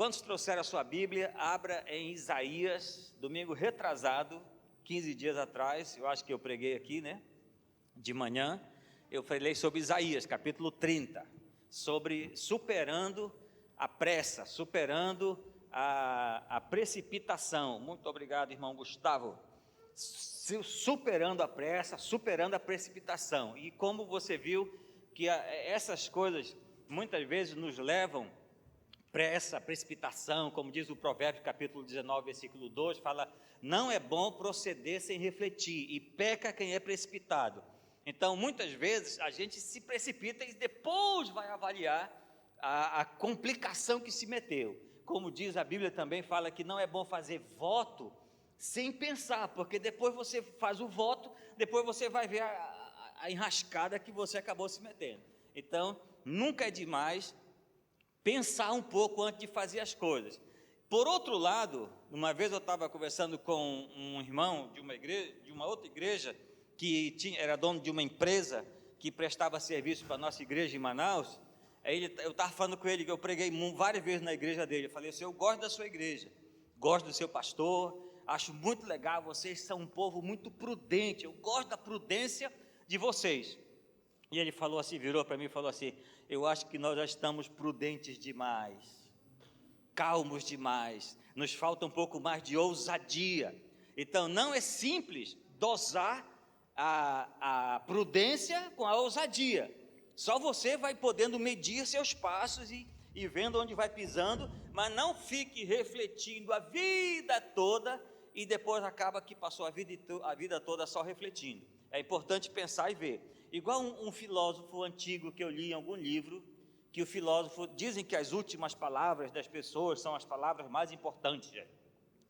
Quantos trouxeram a sua Bíblia? Abra em Isaías, domingo retrasado, 15 dias atrás, eu acho que eu preguei aqui, né? De manhã, eu falei sobre Isaías, capítulo 30, sobre superando a pressa, superando a precipitação. Muito obrigado, irmão Gustavo. Superando a pressa, superando a precipitação. E como você viu que essas coisas muitas vezes nos levam pressa, precipitação, como diz o Provérbio capítulo 19, versículo 2, fala: não é bom proceder sem refletir, e peca quem é precipitado. Então, muitas vezes, a gente se precipita e depois vai avaliar a complicação que se meteu. Como diz a Bíblia também, fala que não é bom fazer voto sem pensar, porque depois você faz o voto, depois você vai ver a enrascada que você acabou se metendo. Então, nunca é demais pensar um pouco antes de fazer as coisas. Por outro lado, uma vez eu estava conversando com um irmão de uma outra igreja, que era dono de uma empresa que prestava serviço para a nossa igreja em Manaus. Aí eu estava falando com ele, que eu preguei várias vezes na igreja dele. Eu falei assim: eu gosto da sua igreja, gosto do seu pastor, acho muito legal, vocês são um povo muito prudente, eu gosto da prudência de vocês. E ele falou assim, virou para mim e falou assim: eu acho que nós já estamos prudentes demais, calmos demais, nos falta um pouco mais de ousadia. Então não é simples dosar a prudência com a ousadia. Só você vai podendo medir seus passos e vendo onde vai pisando, mas não fique refletindo a vida toda e depois acaba que passou a vida toda só refletindo. É importante pensar e ver. Igual um filósofo antigo que eu li em algum livro, que o filósofo, dizem que as últimas palavras das pessoas são as palavras mais importantes.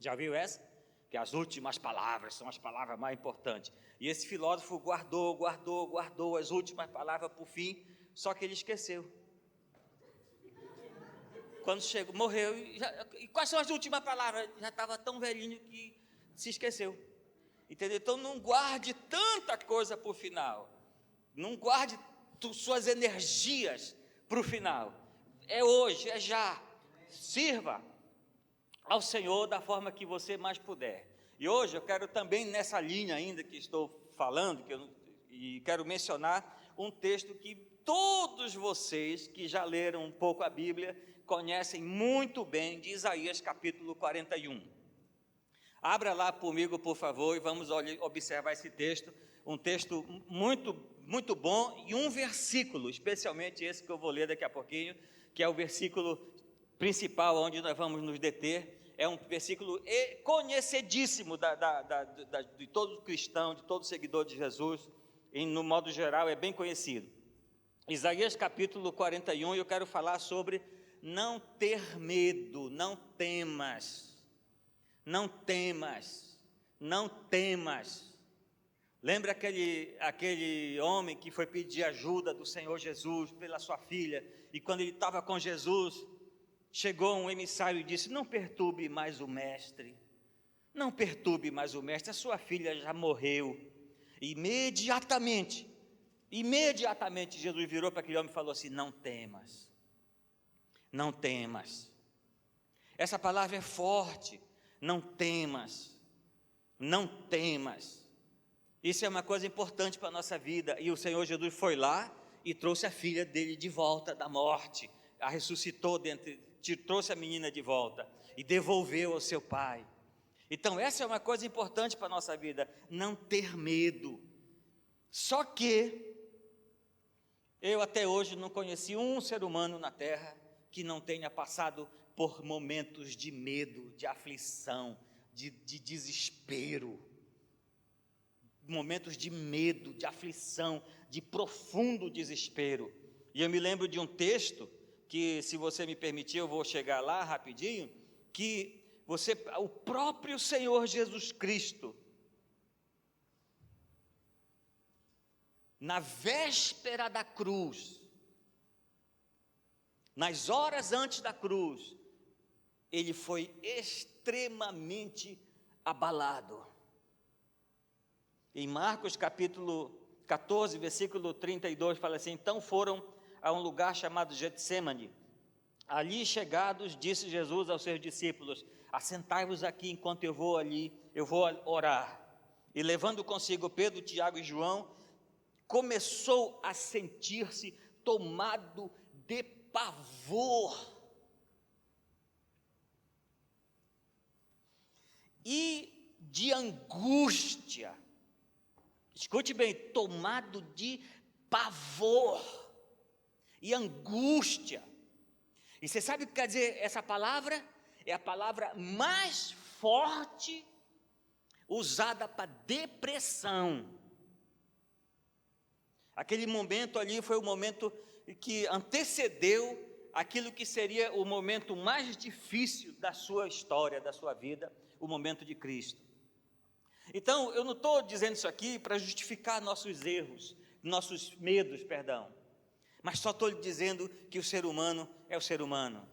Já viu essa? Que as últimas palavras são as palavras mais importantes. E esse filósofo guardou as últimas palavras para o fim, só que ele esqueceu. Quando chegou, morreu, e quais são as últimas palavras? Já estava tão velhinho que se esqueceu. Entendeu? Então não guarde tanta coisa para o final. Não guarde suas energias para o final. É hoje, é já. Sirva ao Senhor da forma que você mais puder. E hoje eu quero também, nessa linha ainda que estou falando, e quero mencionar um texto que todos vocês que já leram um pouco a Bíblia conhecem muito bem, de Isaías capítulo 41. Abra lá comigo, por favor, e vamos observar esse texto. Um texto muito, muito bom, e um versículo, especialmente esse que eu vou ler daqui a pouquinho, que é o versículo principal onde nós vamos nos deter. É um versículo conhecidíssimo de todo cristão, de todo seguidor de Jesus, e no modo geral é bem conhecido. Isaías capítulo 41, eu quero falar sobre não ter medo, não temas, não temas, não temas. Lembra aquele homem que foi pedir ajuda do Senhor Jesus pela sua filha, e quando ele estava com Jesus, chegou um emissário e disse: não perturbe mais o mestre, não perturbe mais o mestre, a sua filha já morreu. Imediatamente Jesus virou para aquele homem e falou assim: não temas, não temas. Essa palavra é forte, não temas, não temas. Isso é uma coisa importante para a nossa vida, e o Senhor Jesus foi lá e trouxe a filha dele de volta da morte, a ressuscitou trouxe a menina de volta e devolveu ao seu pai. Então essa é uma coisa importante para a nossa vida, não ter medo. Só que eu até hoje não conheci um ser humano na terra que não tenha passado por momentos de medo, de aflição, de desespero, momentos de medo, de aflição, de profundo desespero. E eu me lembro de um texto que, se você me permitir, eu vou chegar lá rapidinho, que o próprio Senhor Jesus Cristo, na véspera da cruz, nas horas antes da cruz, ele foi extremamente abalado. Em Marcos capítulo 14, versículo 32, fala assim: então foram a um lugar chamado Getsemane. Ali chegados, disse Jesus aos seus discípulos: assentai-vos aqui enquanto eu vou orar. E levando consigo Pedro, Tiago e João, começou a sentir-se tomado de pavor e de angústia. Escute bem, tomado de pavor e angústia. E você sabe o que quer dizer essa palavra? É a palavra mais forte usada para depressão. Aquele momento ali foi o momento que antecedeu aquilo que seria o momento mais difícil da sua história, da sua vida, o momento de Cristo. Então, eu não estou dizendo isso aqui para justificar nossos erros, nossos medos, perdão, mas só estou lhe dizendo que o ser humano é o ser humano.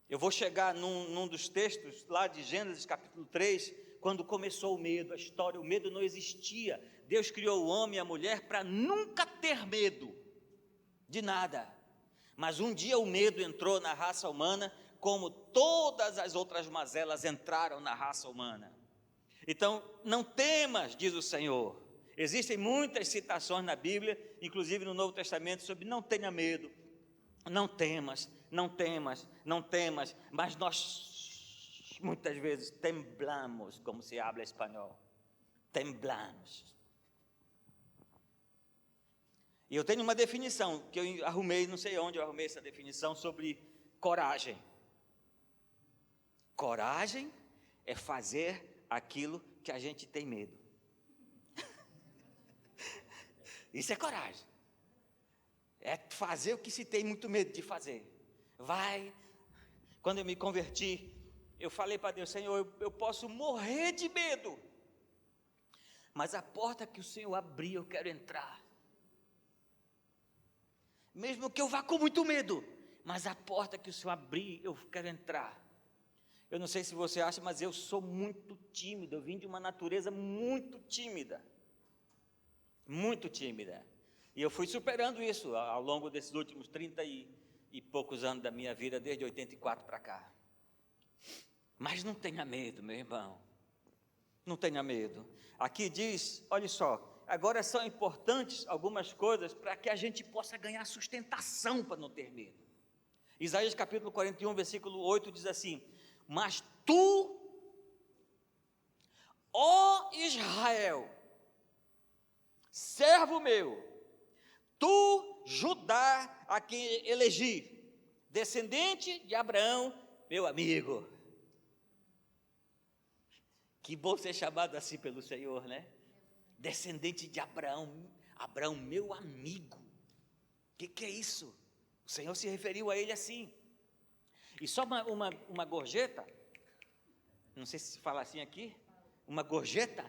Eu vou chegar num dos textos lá de Gênesis capítulo 3, quando começou o medo, a história, o medo não existia. Deus criou o homem e a mulher para nunca ter medo de nada. Mas um dia o medo entrou na raça humana, como todas as outras mazelas entraram na raça humana. Então, não temas, diz o Senhor. Existem muitas citações na Bíblia, inclusive no Novo Testamento, sobre não tenha medo, não temas, não temas, não temas, mas nós muitas vezes temblamos, como se habla espanhol, temblamos. E eu tenho uma definição, que eu arrumei, não sei onde eu arrumei essa definição, sobre coragem. Coragem é fazer aquilo que a gente tem medo. Isso é coragem. É fazer o que se tem muito medo de fazer. Quando eu me converti, eu falei para Deus: Senhor, eu posso morrer de medo, mas a porta que o Senhor abrir, eu quero entrar. Mesmo que eu vá com muito medo, mas a porta que o Senhor abrir, eu quero entrar. Eu não sei se você acha, mas eu sou muito tímido, eu vim de uma natureza muito tímida. Muito tímida. E eu fui superando isso ao longo desses últimos 30 e poucos anos da minha vida, desde 84 para cá. Mas não tenha medo, meu irmão. Não tenha medo. Aqui diz, olha só, agora são importantes algumas coisas para que a gente possa ganhar sustentação para não ter medo. Isaías capítulo 41, versículo 8 diz assim: mas tu, ó Israel, servo meu, tu, Judá, a quem elegi, descendente de Abraão, meu amigo. Que bom ser chamado assim pelo Senhor, né? Descendente de Abraão, Abraão, meu amigo. O que é isso? O Senhor se referiu a ele assim. E só uma gorjeta, não sei se fala assim aqui, uma gorjeta,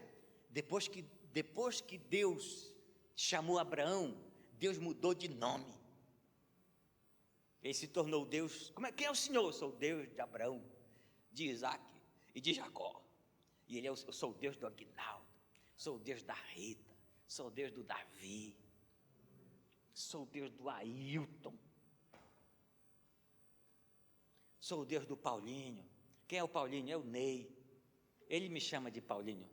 depois que Deus chamou Abraão, Deus mudou de nome. Ele se tornou Deus. Quem é o Senhor? Eu sou o Deus de Abraão, de Isaac e de Jacó. E eu sou o Deus do Aguinaldo, sou o Deus da Rita, sou o Deus do Davi, sou o Deus do Ailton, sou o Deus do Paulinho. Quem é o Paulinho? É o Ney. Ele me chama de Paulinho,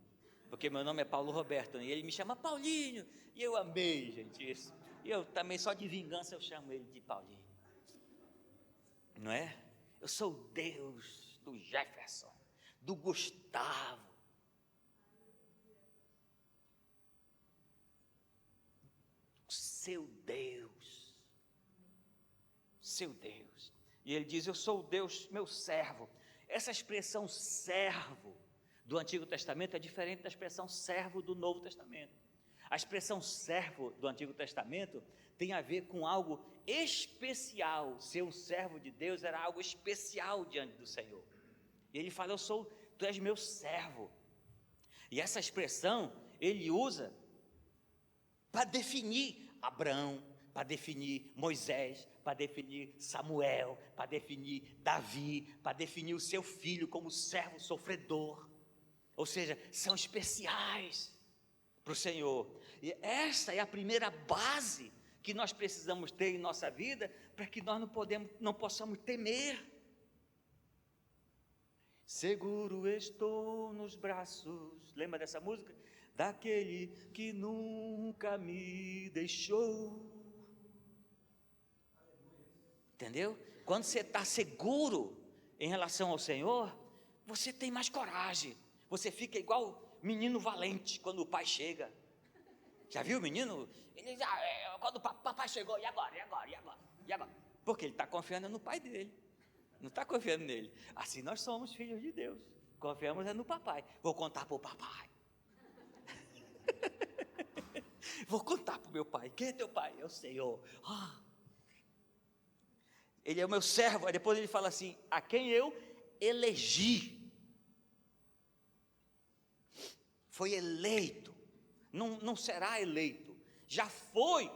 porque meu nome é Paulo Roberto, e ele me chama Paulinho, e eu amei, gente, isso. E eu também, só de vingança, eu chamo ele de Paulinho. Não é? Eu sou o Deus do Jefferson, do Gustavo, seu Deus, seu Deus. E ele diz: eu sou o Deus, meu servo. Essa expressão servo do Antigo Testamento é diferente da expressão servo do Novo Testamento. A expressão servo do Antigo Testamento tem a ver com algo especial. Ser um servo de Deus era algo especial diante do Senhor. E ele fala: tu és meu servo. E essa expressão ele usa para definir Abraão, para definir Moisés, para definir Samuel, para definir Davi, para definir o seu filho como servo sofredor. Ou seja, são especiais para o Senhor. E essa é a primeira base que nós precisamos ter em nossa vida para que nós não possamos temer. Seguro estou nos braços, lembra dessa música? Daquele que nunca me deixou. Entendeu? Quando você está seguro em relação ao Senhor, você tem mais coragem, você fica igual menino valente quando o pai chega. Já viu o menino? Ele diz, quando o papai chegou, e agora? Porque ele está confiando no pai dele, não está confiando nele. Assim nós somos filhos de Deus, confiamos no papai. Vou contar para o papai. Vou contar para o meu pai. Quem é teu pai? É o Senhor. Ele é o meu servo. Aí depois ele fala assim, a quem eu elegi. Foi eleito, não será eleito, já foi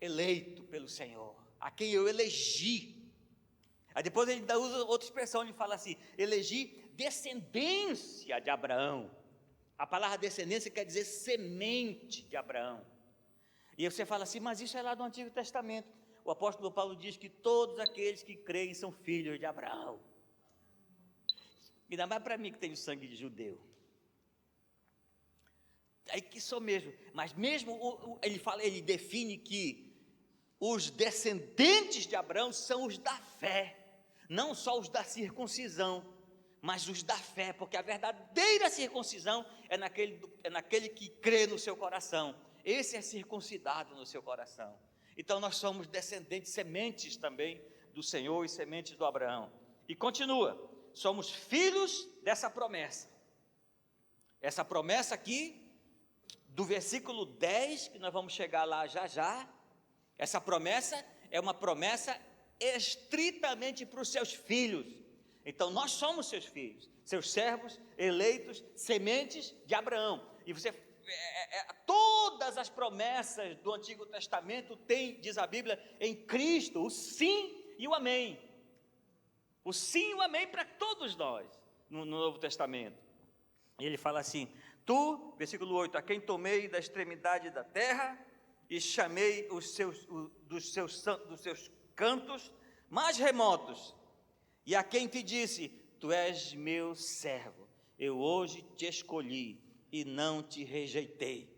eleito pelo Senhor, a quem eu elegi. Aí depois ele usa outra expressão, ele fala assim, elegi descendência de Abraão. A palavra descendência quer dizer semente de Abraão. E você fala assim, mas isso é lá do Antigo Testamento. O apóstolo Paulo diz que todos aqueles que creem são filhos de Abraão. Ainda mais para mim que tenho sangue de judeu. Aí que sou mesmo, mas mesmo ele define que os descendentes de Abraão são os da fé, não só os da circuncisão, mas os da fé, porque a verdadeira circuncisão é naquele que crê no seu coração, esse é circuncidado no seu coração. Então nós somos descendentes, sementes também do Senhor e sementes do Abraão. E continua, somos filhos dessa promessa. Essa promessa aqui, do versículo 10, que nós vamos chegar lá já, essa promessa é uma promessa estritamente para os seus filhos. Então nós somos seus filhos, seus servos, eleitos, sementes de Abraão. E todas as promessas do Antigo Testamento tem, diz a Bíblia, em Cristo, o sim e o amém. O sim e o amém para todos nós, no Novo Testamento. E ele fala assim, tu, versículo 8, a quem tomei da extremidade da terra e chamei dos seus cantos mais remotos, e a quem te disse, tu és meu servo, eu hoje te escolhi e não te rejeitei.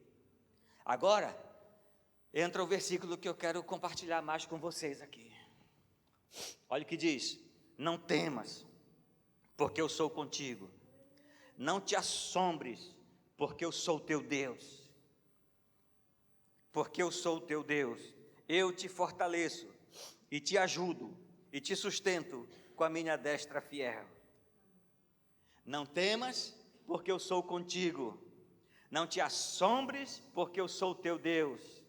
Agora, entra o versículo que eu quero compartilhar mais com vocês aqui. Olha o que diz, não temas, porque eu sou contigo, não te assombres, porque eu sou teu Deus, porque eu sou teu Deus, eu te fortaleço, e te ajudo, e te sustento com a minha destra fiel. Não temas, porque eu sou contigo, não te assombres, porque eu sou teu Deus,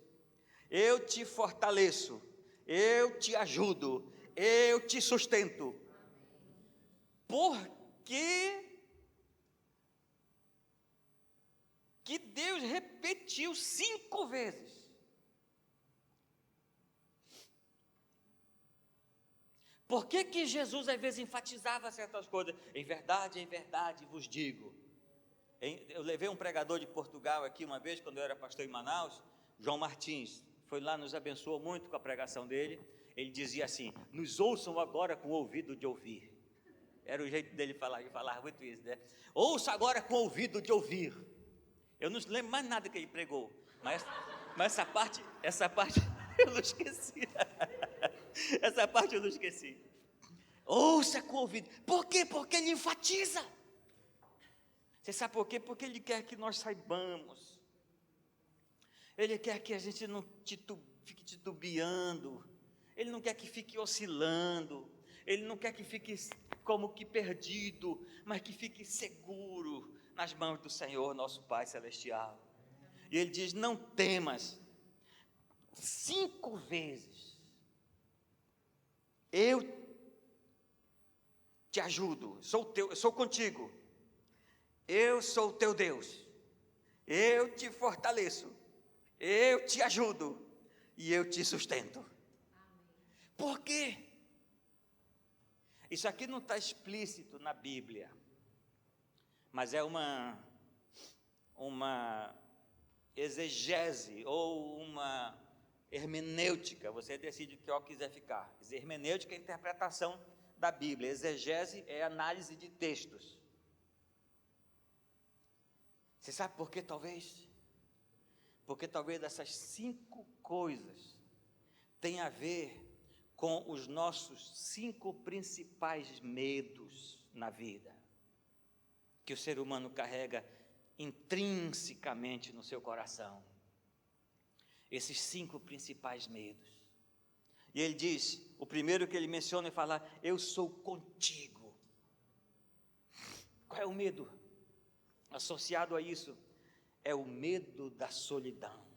eu te fortaleço, eu te ajudo, eu te sustento, porque que Deus repetiu 5 vezes. Por que Jesus às vezes enfatizava certas coisas? Em verdade vos digo. Eu levei um pregador de Portugal aqui uma vez, quando eu era pastor em Manaus, João Martins, foi lá, nos abençoou muito com a pregação dele. Ele dizia assim, nos ouçam agora com o ouvido de ouvir. Era o jeito dele falar, ele falava muito isso, né? Ouça agora com o ouvido de ouvir. Eu não lembro mais nada que ele pregou, mas essa parte eu não esqueci. Essa parte eu não esqueci. Ouça com o ouvido. Por quê? Porque ele enfatiza. Você sabe por quê? Porque ele quer que nós saibamos. Ele quer que a gente não fique titubeando. Ele não quer que fique oscilando. Ele não quer que fique como que perdido, mas que fique seguro nas mãos do Senhor, nosso Pai Celestial. E ele diz, não temas. 5 vezes. Eu te ajudo, eu sou contigo. Eu sou o teu Deus. Eu te fortaleço. Eu te ajudo. E eu te sustento. Por quê? Isso aqui não está explícito na Bíblia, mas é uma exegese ou uma Hermenêutica, você decide o que quiser ficar. Hermenêutica é a interpretação da Bíblia. Exegese é análise de textos. Você sabe por que talvez? Porque talvez essas 5 coisas tenham a ver com os nossos 5 principais medos na vida, que o ser humano carrega intrinsecamente no seu coração. Esses 5 principais medos. E ele diz, o primeiro que ele menciona é falar, eu sou contigo. Qual é o medo associado a isso? É o medo da solidão.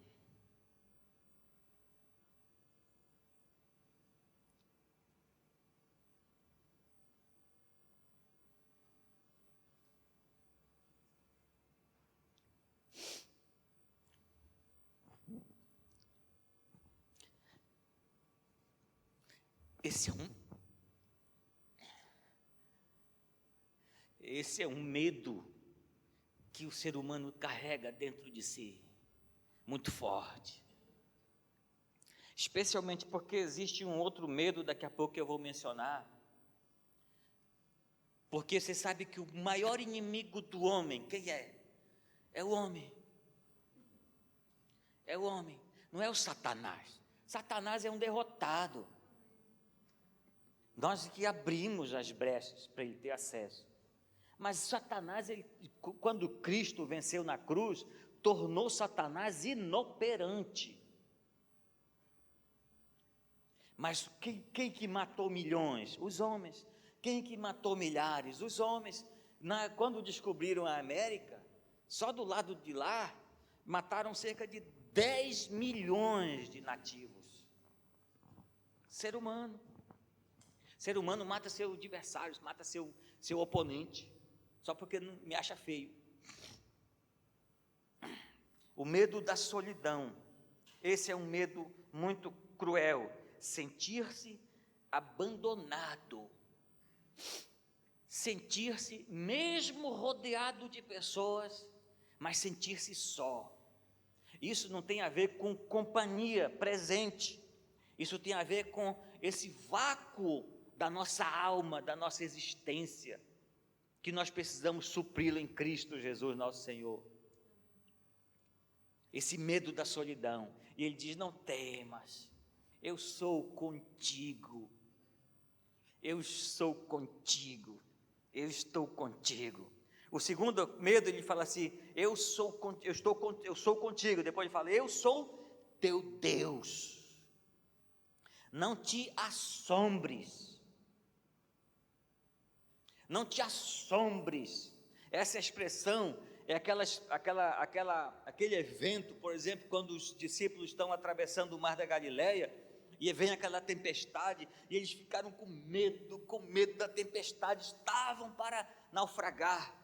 Esse é um medo que o ser humano carrega dentro de si, muito forte. Especialmente porque existe um outro medo, daqui a pouco eu vou mencionar. Porque você sabe que o maior inimigo do homem, quem é? É o homem. É o homem, não é o Satanás. Satanás é um derrotado. Nós que abrimos as brechas para ele ter acesso. Mas Satanás, quando Cristo venceu na cruz, tornou Satanás inoperante. Mas quem que matou milhões? Os homens. Quem que matou milhares? Os homens. Quando descobriram a América, só do lado de lá, mataram cerca de 10 milhões de nativos. Ser humano. Ser humano mata seu adversário, mata seu oponente, só porque não me acha feio. O medo da solidão, esse é um medo muito cruel, sentir-se abandonado, sentir-se mesmo rodeado de pessoas, mas sentir-se só. Isso não tem a ver com companhia presente, isso tem a ver com esse vácuo da nossa alma, da nossa existência, que nós precisamos supri-lo em Cristo Jesus, nosso Senhor. Esse medo da solidão. E ele diz, não temas, eu sou contigo, eu sou contigo, eu estou contigo. O segundo medo, ele fala assim, eu sou contigo. Depois ele fala, eu sou teu Deus. Não te assombres. Não te assombres. Essa expressão é aquele evento, por exemplo, quando os discípulos estão atravessando o mar da Galileia, e vem aquela tempestade, e eles ficaram com medo da tempestade, estavam para naufragar,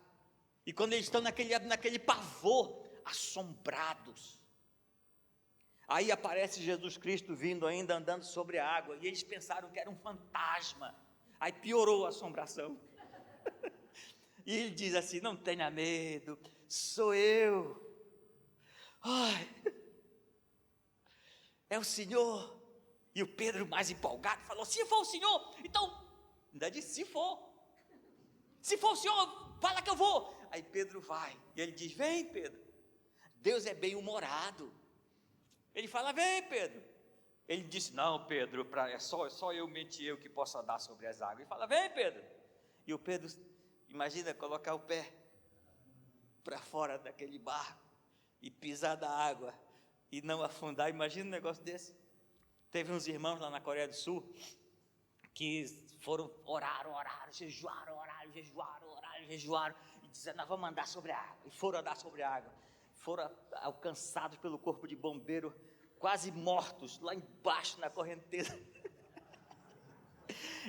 e quando eles estão naquele pavor, assombrados, aí aparece Jesus Cristo vindo ainda, andando sobre a água, e eles pensaram que era um fantasma, aí piorou a assombração, e ele diz assim, não tenha medo, sou eu, ai, é o Senhor. E o Pedro, mais empolgado, falou, se for o Senhor, então, ainda disse, se for o Senhor, fala que eu vou. Aí Pedro vai, e ele diz, vem Pedro, Deus é bem humorado. Ele fala, vem Pedro. Ele disse, não Pedro, é só eu que posso andar sobre as águas. Ele fala, vem Pedro. E o Pedro, imagina colocar o pé para fora daquele barco, e pisar da água, e não afundar, imagina um negócio desse. Teve uns irmãos lá na Coreia do Sul, que oraram, jejuaram, e disseram, nós vamos andar sobre a água, e foram andar sobre a água, foram alcançados pelo corpo de bombeiro, quase mortos, lá embaixo na correnteza,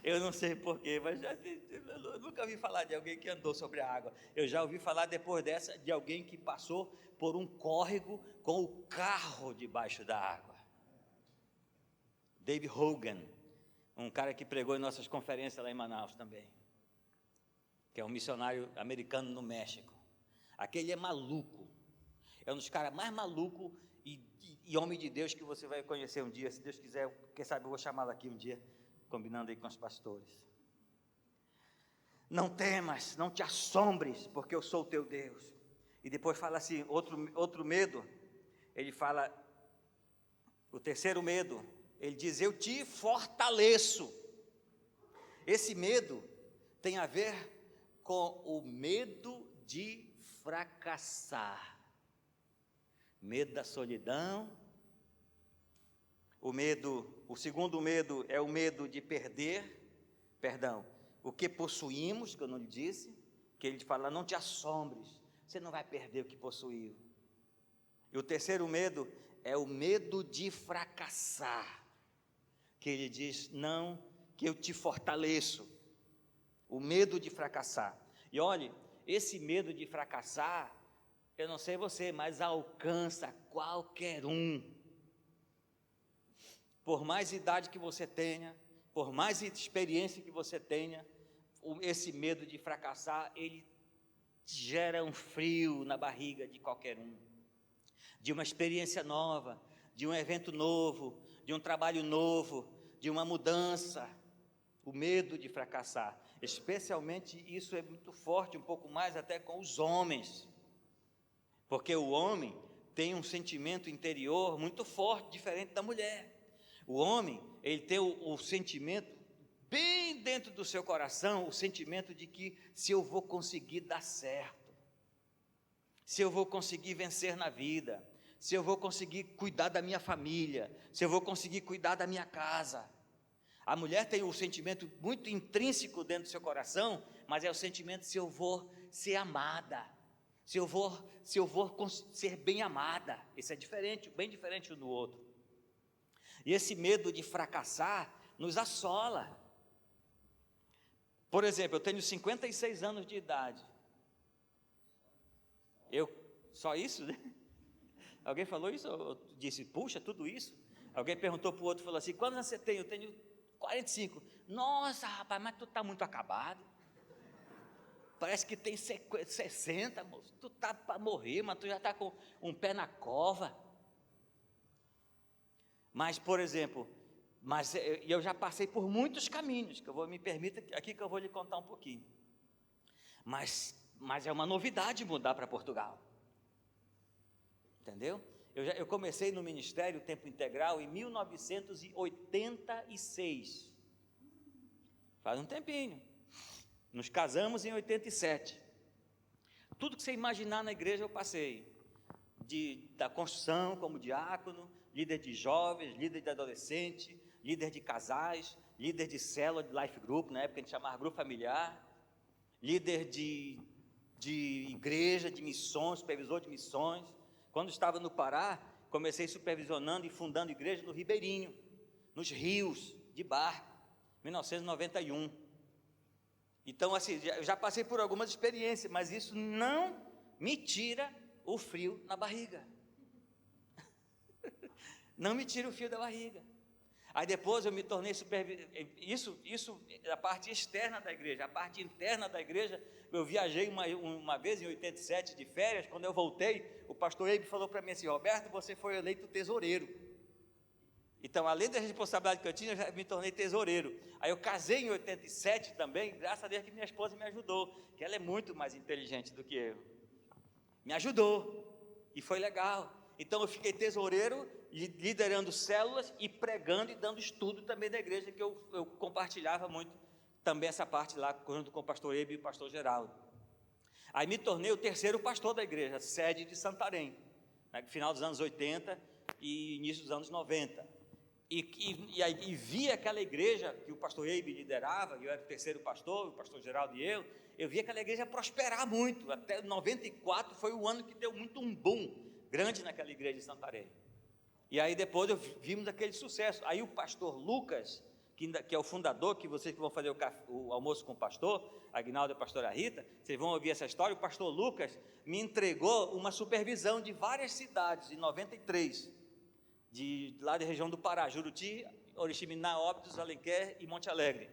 eu não sei porquê, mas eu nunca ouvi falar de alguém que andou sobre a água, eu já ouvi falar depois dessa, de alguém que passou por um córrego com o carro debaixo da água. Dave Hogan, um cara que pregou em nossas conferências lá em Manaus também, que é um missionário americano no México. Aquele é maluco, é um dos caras mais malucos e homem de Deus que você vai conhecer um dia, se Deus quiser, quem sabe eu vou chamá-lo aqui um dia, combinando aí com os pastores. Não temas, não te assombres, porque eu sou o teu Deus. E depois fala assim, outro medo, ele fala, o terceiro medo, ele diz, eu te fortaleço. Esse medo tem a ver com o medo de fracassar, medo da solidão, o segundo medo é o medo de o que possuímos, que eu não lhe disse, que ele fala, não te assombres, você não vai perder o que possuiu. E o terceiro medo é o medo de fracassar, que ele diz, não, que eu te fortaleço, o medo de fracassar. E olhe, esse medo de fracassar, eu não sei você, mas alcança qualquer um. Por mais idade que você tenha, por mais experiência que você tenha, esse medo de fracassar, ele gera um frio na barriga de qualquer um. De uma experiência nova, de um evento novo, de um trabalho novo, de uma mudança. O medo de fracassar. Especialmente isso é muito forte, um pouco mais até com os homens. Porque o homem tem um sentimento interior muito forte, diferente da mulher. O homem, ele tem o sentimento, bem dentro do seu coração, o sentimento de que se eu vou conseguir dar certo, se eu vou conseguir vencer na vida, se eu vou conseguir cuidar da minha família, se eu vou conseguir cuidar da minha casa. A mulher tem o sentimento muito intrínseco dentro do seu coração, mas é o sentimento se eu vou ser amada, se eu vou ser bem amada. Isso é diferente, bem diferente um do outro. E esse medo de fracassar nos assola. Por exemplo, eu tenho 56 anos de idade. Só isso, né? Alguém falou isso? Eu disse, puxa, tudo isso? Alguém perguntou para o outro, falou assim, quantos anos você tem? Eu tenho 45. Nossa, rapaz, mas tu está muito acabado. Parece que tem 60, moço. Tu está para morrer, mas tu já está com um pé na cova. Mas, por exemplo, eu já passei por muitos caminhos, me permita aqui que eu vou lhe contar um pouquinho. Mas é uma novidade mudar para Portugal. Entendeu? Eu comecei no ministério tempo integral em 1986. Faz um tempinho. Nos casamos em 87. Tudo que você imaginar na igreja eu passei. Da construção como diácono, líder de jovens, líder de adolescente, líder de casais, líder de célula, de life group, na época a gente chamava grupo familiar, líder de igreja, de missões, supervisor de missões. Quando estava no Pará, comecei supervisionando e fundando igreja no Ribeirinho, nos rios de barco, 1991. Então, assim, eu já passei por algumas experiências, mas isso não me tira o frio na barriga. Não me tira o frio da barriga. Aí depois eu me tornei isso a parte externa da igreja. A parte interna da igreja, eu viajei uma vez em 87 de férias. Quando eu voltei, o pastor Eibe falou para mim assim, Roberto, você foi eleito tesoureiro. Então, além da responsabilidade que eu tinha, eu já me tornei tesoureiro. Aí eu casei em 87 também, graças a Deus que minha esposa me ajudou, que ela é muito mais inteligente do que eu. Me ajudou, e foi legal. Então eu fiquei tesoureiro, liderando células e pregando e dando estudo também da igreja, que eu compartilhava muito também essa parte lá, junto com o pastor Ebe e o pastor Geraldo. Aí me tornei o terceiro pastor da igreja, sede de Santarém, no final dos anos 80 e início dos anos 90. E vi aquela igreja que o pastor Eibe liderava, eu era o terceiro pastor, o pastor Geraldo e eu vi aquela igreja prosperar muito, até 94 foi o ano que deu muito um boom grande naquela igreja de Santarém. E aí depois vimos aquele sucesso. Aí o pastor Lucas, que é o fundador, que vocês que vão fazer o almoço com o pastor, Aguinaldo e a pastora Rita, vocês vão ouvir essa história, o pastor Lucas me entregou uma supervisão de várias cidades, em 93, lá da região do Pará, Juruti, Oriximiná, Óbidos, Alenquer e Monte Alegre.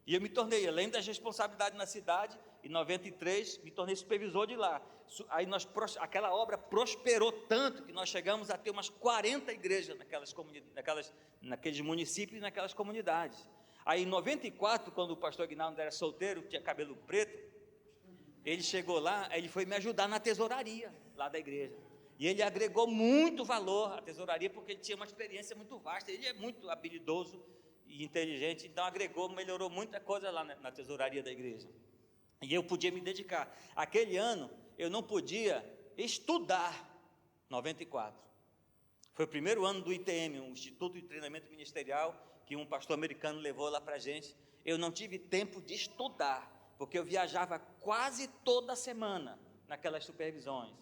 E eu me tornei, além das responsabilidades na cidade, em 93, me tornei supervisor de lá. Aí aquela obra prosperou tanto que nós chegamos a ter umas 40 igrejas naqueles municípios e naquelas comunidades. Aí em 94, quando o pastor Aguinaldo era solteiro, tinha cabelo preto, ele chegou lá, aí ele foi me ajudar na tesouraria lá da igreja. E ele agregou muito valor à tesouraria, porque ele tinha uma experiência muito vasta, ele é muito habilidoso e inteligente, então melhorou muita coisa lá na tesouraria da igreja. E eu podia me dedicar. Aquele ano, eu não podia estudar, 94. Foi o primeiro ano do ITM, um Instituto de Treinamento Ministerial, que um pastor americano levou lá para a gente. Eu não tive tempo de estudar, porque eu viajava quase toda semana naquelas supervisões.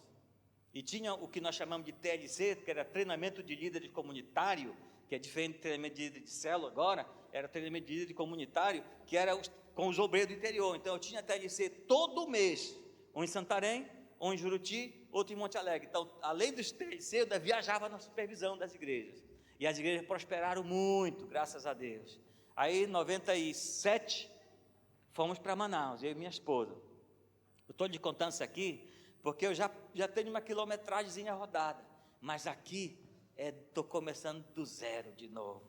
E tinha o que nós chamamos de TLC, que era treinamento de líderes comunitário, que é diferente do treinamento de líder de célula agora, era treinamento de líder comunitário, que era com os obreiros do interior. Então eu tinha TLC todo mês, um em Santarém, um em Juruti, outro em Monte Alegre. Então, além dos TLC, eu viajava na supervisão das igrejas. E as igrejas prosperaram muito, graças a Deus. Aí, em 97, fomos para Manaus, eu e minha esposa. Eu estou lhe contando isso aqui, porque eu já tenho uma quilometragemzinha rodada, mas aqui estou começando do zero de novo.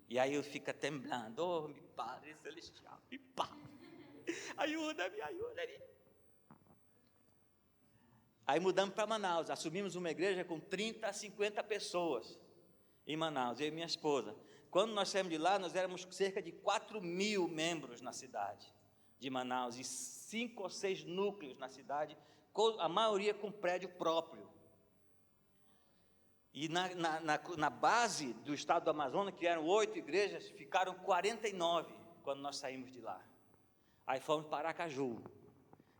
E aí eu fico temblando, oh, meu Padre Celestial, me Pai, ajuda-me. Aí mudamos para Manaus, assumimos uma igreja com 30 a 50 pessoas em Manaus, eu e minha esposa. Quando nós saímos de lá, nós éramos cerca de 4.000 membros na cidade de Manaus, e 5 ou 6 núcleos na cidade, a maioria com prédio próprio. E na base do estado do Amazonas, que eram 8 igrejas, ficaram 49 quando nós saímos de lá. Aí fomos para Aracaju,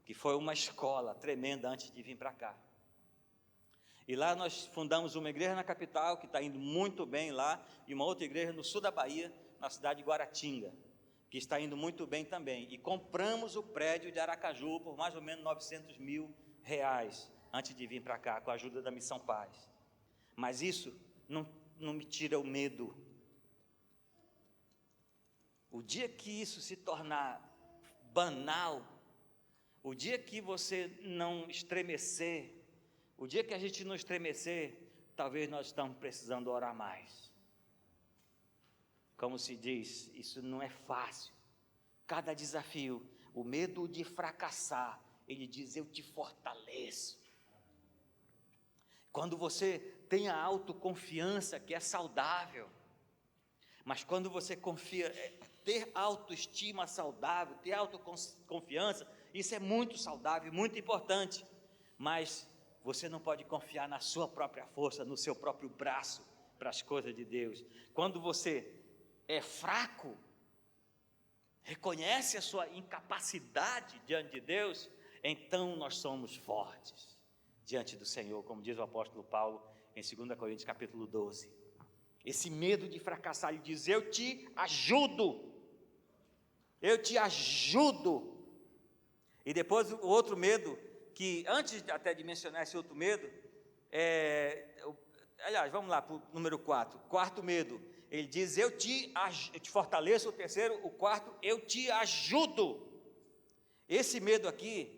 que foi uma escola tremenda antes de vir para cá. E lá nós fundamos uma igreja na capital, que está indo muito bem lá, e uma outra igreja no sul da Bahia, na cidade de Guaratinga, que está indo muito bem também. E compramos o prédio de Aracaju por mais ou menos R$900 mil, antes de vir para cá, com a ajuda da Missão Paz. Mas isso não me tira o medo. O dia que isso se tornar banal, o dia que você não estremecer, o dia que a gente não estremecer, talvez nós estamos precisando orar mais. Como se diz, isso não é fácil. Cada desafio, o medo de fracassar, ele diz, eu te fortaleço. Quando você tem a autoconfiança, que é saudável, mas quando você confia, ter autoestima saudável, ter autoconfiança, isso é muito saudável, muito importante, mas você não pode confiar na sua própria força, no seu próprio braço, para as coisas de Deus. Quando você é fraco, reconhece a sua incapacidade diante de Deus, então nós somos fortes diante do Senhor, como diz o apóstolo Paulo em 2 Coríntios capítulo 12. Esse medo de fracassar, ele diz, eu te ajudo. E depois o outro medo, que antes até de mencionar esse outro medo, aliás, vamos lá para o número 4, quarto medo, ele diz, eu te fortaleço. O terceiro, o quarto, eu te ajudo. Esse medo aqui,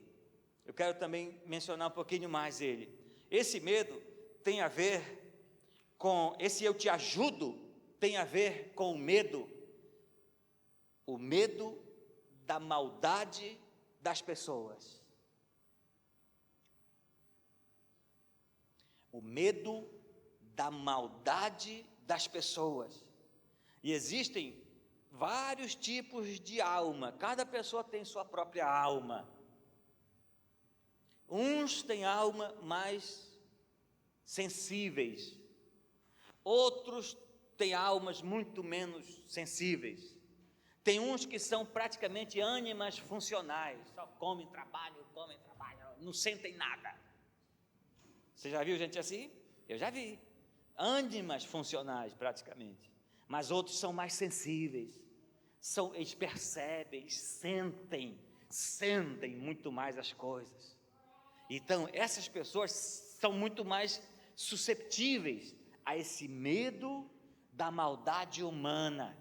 eu quero também mencionar um pouquinho mais ele. Esse medo tem a ver com, esse eu te ajudo, tem a ver com o medo da maldade das pessoas. O medo da maldade das pessoas. E existem vários tipos de alma, cada pessoa tem sua própria alma. Uns têm alma mais sensíveis, outros têm almas muito menos sensíveis. Tem uns que são praticamente ânimas funcionais, só comem, trabalham, não sentem nada. Você já viu gente assim? Eu já vi. Ânimas funcionais praticamente, mas outros são mais sensíveis, eles percebem, eles sentem muito mais as coisas. Então essas pessoas são muito mais susceptíveis a esse medo da maldade humana.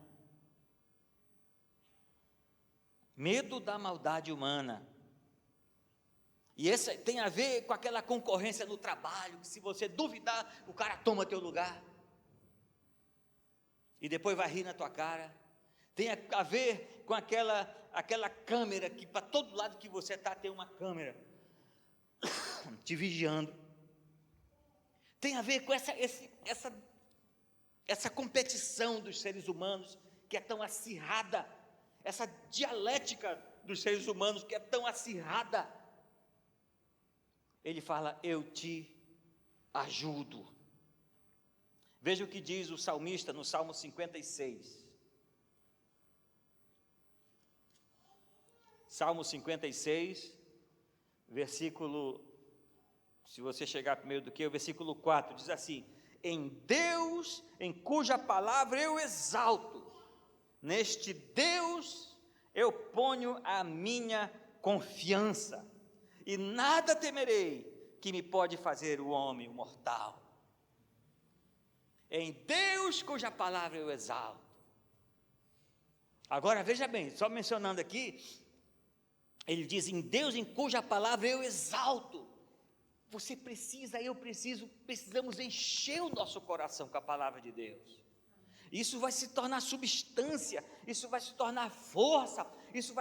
Medo da maldade humana. E esse tem a ver com aquela concorrência no trabalho, que se você duvidar, o cara toma teu lugar. E depois vai rir na tua cara. Tem a ver com aquela câmera que para todo lado que você está tem uma câmera te vigiando. Tem a ver com essa competição dos seres humanos que é tão acirrada, essa dialética dos seres humanos que é tão acirrada. Ele fala, eu te ajudo. Veja o que diz o salmista no Salmo 56. Salmo 56, versículo, se você chegar primeiro do que o versículo 4, diz assim: em Deus, em cuja palavra eu exalto, neste Deus eu ponho a minha confiança, e nada temerei que me pode fazer o homem mortal. Em Deus cuja palavra eu exalto. Agora veja bem, só mencionando aqui, ele diz, em Deus em cuja palavra eu exalto. Você precisa, precisamos encher o nosso coração com a palavra de Deus. Isso vai se tornar substância, isso vai se tornar força, isso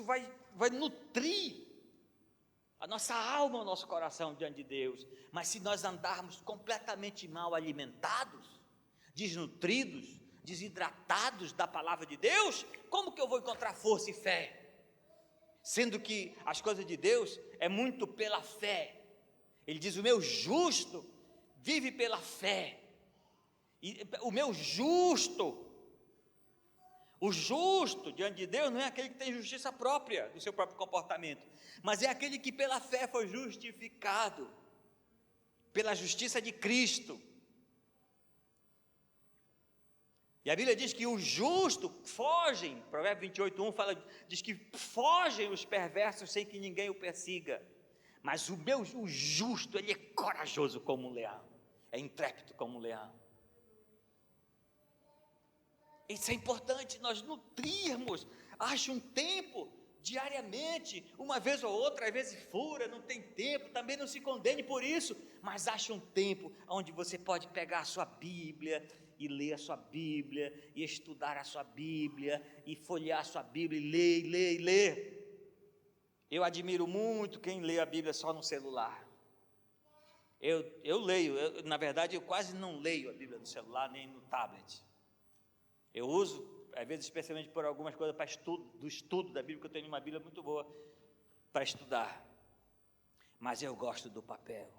vai nutrir a nossa alma, o nosso coração diante de Deus. Mas se nós andarmos completamente mal alimentados, desnutridos, desidratados da palavra de Deus, como que eu vou encontrar força e fé? Sendo que as coisas de Deus é muito pela fé. Ele diz, o meu justo vive pela fé. E o meu justo, o justo diante de Deus não é aquele que tem justiça própria do seu próprio comportamento, mas é aquele que pela fé foi justificado, pela justiça de Cristo. E a Bíblia diz que o justo fogem, Provérbios 28:1 diz que fogem os perversos sem que ninguém o persiga. Mas o justo, ele é corajoso como um leão, é intrépido como um leão. Isso é importante, nós nutrirmos. Ache um tempo, diariamente, uma vez ou outra, às vezes fura, não tem tempo, também não se condene por isso, mas ache um tempo onde você pode pegar a sua Bíblia e ler a sua Bíblia, e estudar a sua Bíblia, e folhear a sua Bíblia, e ler. Eu admiro muito quem lê a Bíblia só no celular. Eu leio, na verdade, eu quase não leio a Bíblia no celular, nem no tablet. Eu uso, às vezes, especialmente por algumas coisas para do estudo da Bíblia, que eu tenho uma Bíblia muito boa para estudar. Mas eu gosto do papel.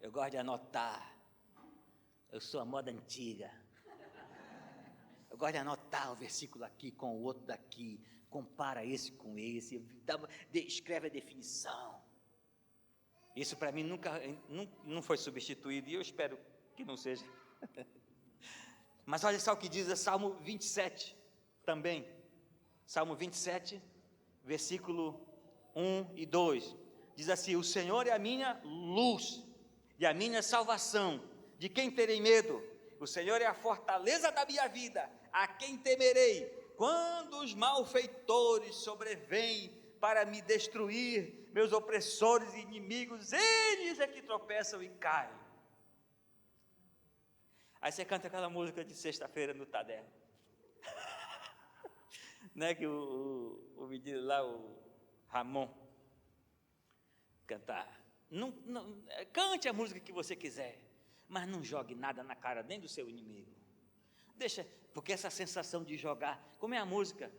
Eu gosto de anotar. Eu sou a moda antiga. Eu gosto de anotar o versículo aqui com o outro daqui, compara esse com esse, escreve a definição. Isso para mim nunca não foi substituído, e eu espero que não seja. Mas olha só o que diz o Salmo 27 também. Salmo 27, versículo 1 e 2. Diz assim, o Senhor é a minha luz e a minha salvação. De quem terei medo? O Senhor é a fortaleza da minha vida. A quem temerei? Quando os malfeitores sobrevêm para me destruir, meus opressores e inimigos, eles é que tropeçam e caem. Aí você canta aquela música de sexta-feira no Tadel. Não é que o menino lá, o Ramon, cantar. Cante a música que você quiser, mas não jogue nada na cara nem do seu inimigo. Deixa, porque essa sensação de jogar, como é a música?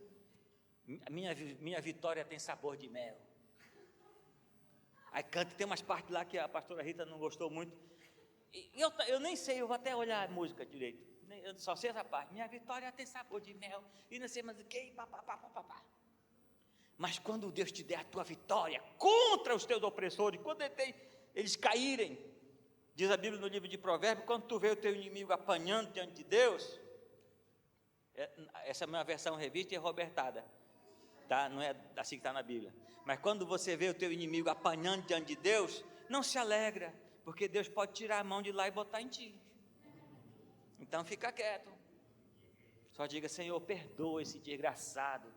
Minha vitória tem sabor de mel. Aí canta, tem umas partes lá que a pastora Rita não gostou muito. Eu nem sei, eu vou até olhar a música direito. Eu só sei essa parte. Minha vitória tem sabor de mel. E não sei mais o que, papapá. Mas quando Deus te der a tua vitória contra os teus opressores, quando eles caírem, diz a Bíblia no livro de Provérbios, quando tu vê o teu inimigo apanhando diante de Deus, essa é a minha versão revista e robertada, tá? Não é assim que está na Bíblia. Mas quando você vê o teu inimigo apanhando diante de Deus, não se alegra, porque Deus pode tirar a mão de lá e botar em ti. Então fica quieto. Só diga: Senhor, perdoa esse desgraçado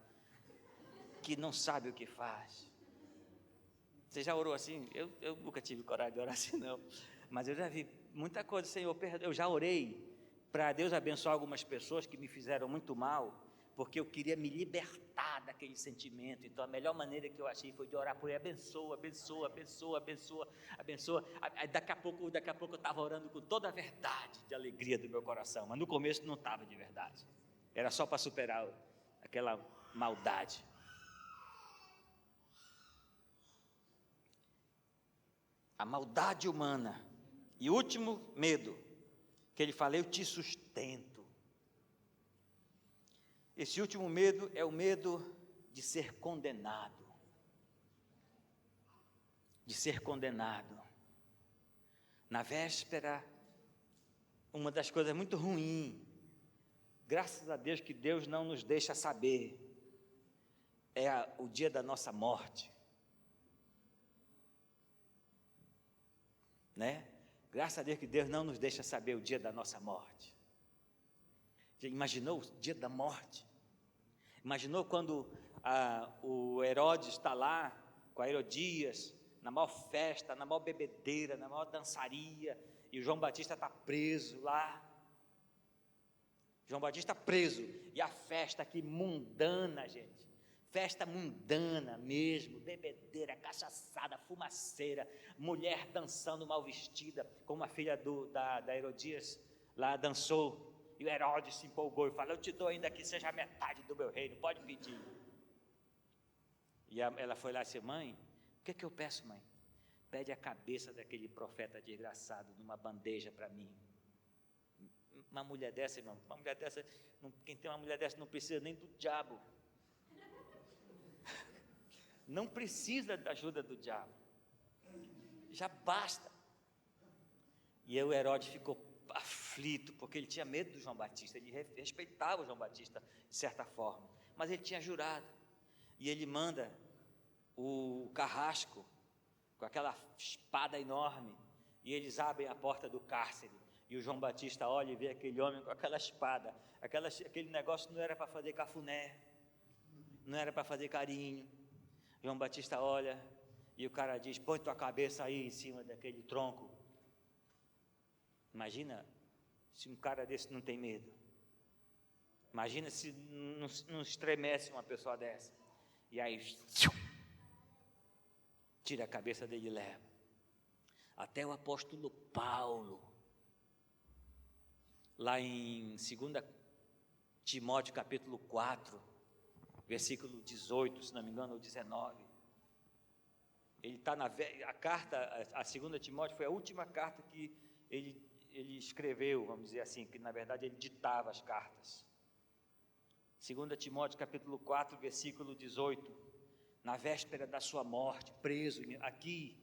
que não sabe o que faz. Você já orou assim? Eu nunca tive coragem de orar assim, não. Mas eu já vi muita coisa. Senhor, perdoa. Eu já orei para Deus abençoar algumas pessoas que me fizeram muito mal, porque eu queria me libertar daquele sentimento. Então a melhor maneira que eu achei foi de orar por ele: abençoa, abençoa, abençoa, abençoa, abençoa. Aí daqui a pouco eu estava orando com toda a verdade, de alegria do meu coração, mas no começo não estava de verdade, era só para superar aquela maldade. A maldade humana. E último medo, que ele fala: eu te sustento. Esse último medo é o medo de ser condenado. De ser condenado. Na véspera, uma das coisas muito ruins, graças a Deus que Deus não nos deixa saber, é o dia da nossa morte. Né? Graças a Deus que Deus não nos deixa saber o dia da nossa morte. Já imaginou o dia da morte? Imaginou quando o Herodes está lá com a Herodias, na maior festa, na maior bebedeira, na maior dançaria, e o João Batista está preso lá. João Batista preso, e a festa aqui mundana, gente. Festa mundana mesmo, bebedeira, cachaçada, fumaceira, mulher dançando mal vestida, como a filha da Herodias lá dançou, e o Herodes se empolgou e falou: eu te dou ainda que seja a metade do meu reino, pode pedir. E ela foi lá e disse: mãe, o que eu peço, mãe? Pede a cabeça daquele profeta desgraçado numa bandeja para mim. Uma mulher dessa, irmão, quem tem uma mulher dessa não precisa nem do diabo. Não precisa da ajuda do diabo, já basta. E aí o Herodes ficou aflito, porque ele tinha medo do João Batista, ele respeitava o João Batista de certa forma, mas ele tinha jurado, e ele manda o carrasco, com aquela espada enorme, e eles abrem a porta do cárcere, e o João Batista olha e vê aquele homem com aquela espada, aquele negócio não era para fazer cafuné, não era para fazer carinho. João Batista olha e o cara diz: põe tua cabeça aí em cima daquele tronco. Imagina se um cara desse não tem medo. Imagina se não estremece uma pessoa dessa. E aí tira a cabeça dele e leva. Até o apóstolo Paulo, lá em 2 Timóteo capítulo 4, versículo 18, se não me engano, ou 19. Ele está a carta, a 2 Timóteo foi a última carta que ele escreveu, vamos dizer assim, que na verdade ele ditava as cartas. 2 Timóteo capítulo 4, versículo 18. Na véspera da sua morte, preso aqui,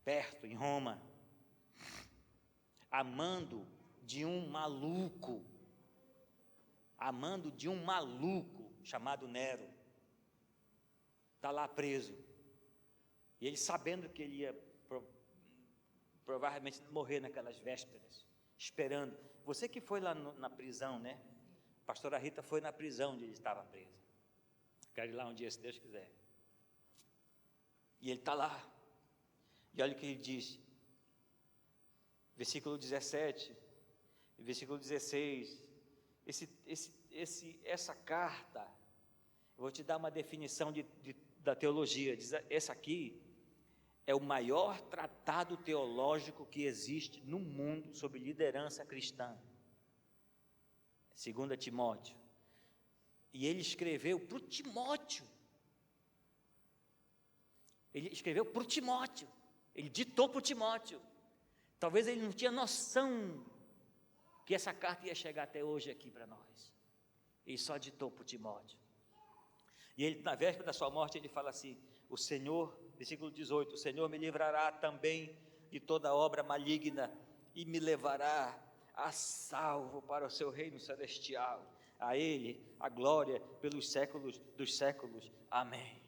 perto, em Roma, amando de um maluco chamado Nero, está lá preso, e ele sabendo que ele ia provavelmente morrer naquelas vésperas, esperando. Você que foi lá na prisão, né? A pastora Rita foi na prisão onde ele estava preso. Quero ir lá um dia, se Deus quiser. E ele está lá, e olha o que ele diz, versículo 17, versículo 16, essa carta, eu vou te dar uma definição da teologia, diz, essa aqui é o maior tratado teológico que existe no mundo sobre liderança cristã, 2 Timóteo, e ele escreveu para o Timóteo, ele ditou para o Timóteo, talvez ele não tinha noção que essa carta ia chegar até hoje aqui para nós, ele só ditou para o Timóteo, e ele, na véspera da sua morte, ele fala assim: o Senhor, versículo 18, o Senhor me livrará também de toda obra maligna, e me levará a salvo para o seu reino celestial, a Ele a glória pelos séculos dos séculos, amém.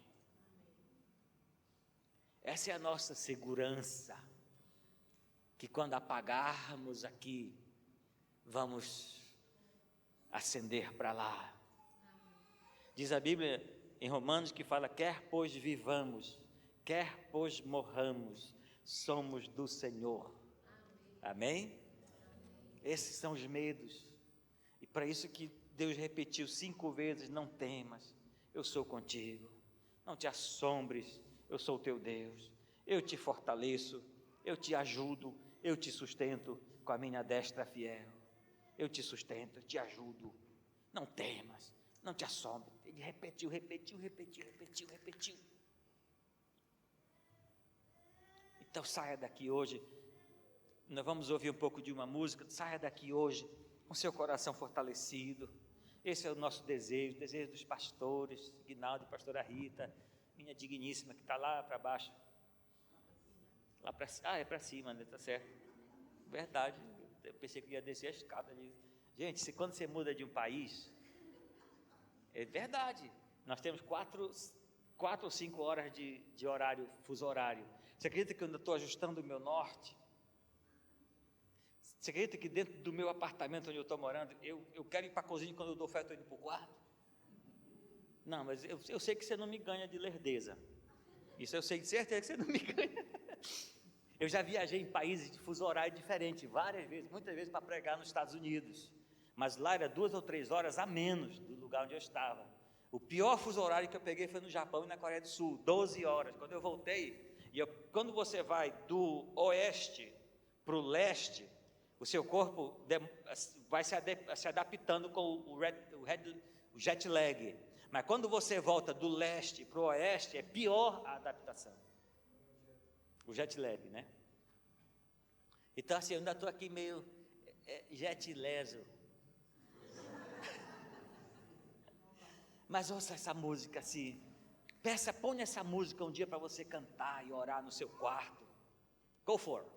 Essa é a nossa segurança, que quando apagarmos aqui, vamos ascender para lá. Diz a Bíblia em Romanos que fala: quer pois vivamos, quer pois morramos, somos do Senhor. Amém? Esses são os medos. E para isso que Deus repetiu 5 vezes: não temas, eu sou contigo. Não te assombres, eu sou o teu Deus. Eu te fortaleço, eu te ajudo, eu te sustento com a minha destra fiel. Eu te sustento, eu te ajudo. Não temas, não te assombres. Ele repetiu. Então saia daqui hoje. Nós vamos ouvir um pouco de uma música. Saia daqui hoje com seu coração fortalecido. Esse é o nosso desejo, o desejo dos pastores, Guinaldo e pastora Rita, minha digníssima, que está lá para baixo. Lá para cima. É para cima, né? Está certo. Verdade, eu pensei que ia descer a escada ali. Gente, quando você muda de um país, é verdade, nós temos 4 ou 5 horas de horário, fuso horário. Você acredita que eu ainda estou ajustando o meu norte? Você acredita que dentro do meu apartamento onde eu estou morando, eu quero ir para a cozinha quando eu dou fé, eu estou indo para o quarto? Não, mas eu sei que você não me ganha de lerdeza. Isso eu sei de certeza que você não me ganha. Eu já viajei em países de fuso horário diferente, várias vezes, muitas vezes para pregar nos Estados Unidos. Mas lá era 2 ou 3 horas a menos do lugar onde eu estava. O pior fuso horário que eu peguei foi no Japão e na Coreia do Sul, 12 horas. Quando eu voltei, quando você vai do oeste para o leste, o seu corpo vai se adaptando com o jet lag. Mas quando você volta do leste para o oeste, é pior a adaptação. O jet lag, né? Então assim, eu ainda estou aqui meio jet leso. Mas ouça essa música assim. Ponha essa música um dia para você cantar e orar no seu quarto. Go for it.